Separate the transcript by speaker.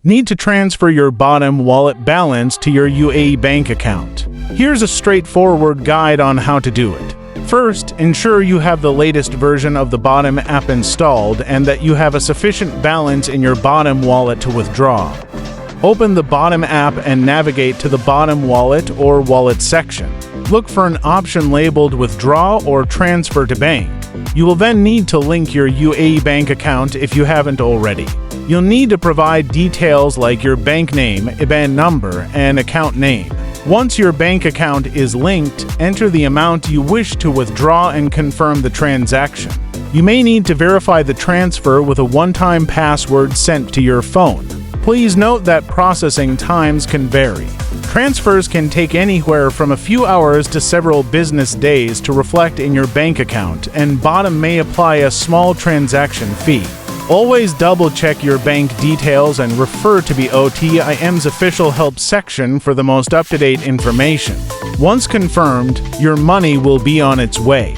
Speaker 1: Need to transfer your Botim Wallet balance to your UAE Bank account. Here's a straightforward guide on how to do it. First, ensure you have the latest version of the Botim app installed and that you have a sufficient balance in your Botim Wallet to withdraw. Open the Botim app and navigate to the Botim Wallet or Wallet section. Look for an option labeled Withdraw or Transfer to Bank. You will then need to link your UAE Bank account if you haven't already. You'll need to provide details like your bank name, IBAN number, and account name. Once your bank account is linked, enter the amount you wish to withdraw and confirm the transaction. You may need to verify the transfer with a one-time password sent to your phone. Please note that processing times can vary. Transfers can take anywhere from a few hours to several business days to reflect in your bank account, and Botim may apply a small transaction fee. Always double-check your bank details and refer to Botim's official help section for the most up-to-date information. Once confirmed, your money will be on its way.